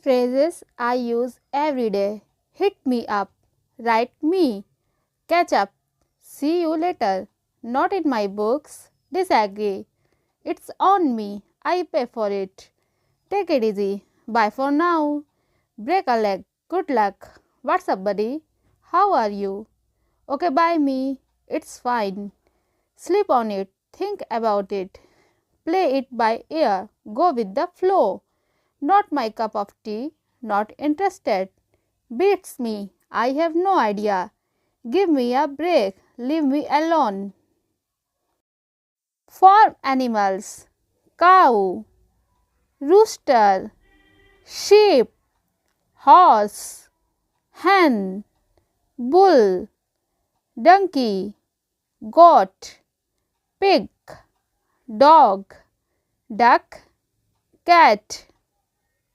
Phrases I use every day. Hit me up. Write me. Catch up. See you later. Not in my books. Disagree. It's on me. I pay for it. Take it easy. Bye for now. Break a leg. Good luck. What's up, buddy? How are you? Okay, bye me. It's fine. Sleep on it. Think about it. Play it by ear. Go with the flow. Not my cup of tea. Not interested. Beats me. I have no idea. Give me a break. Leave me alone. Farm animals: cow, rooster, sheep, horse, hen, bull, donkey, goat, pig, dog, duck, cat.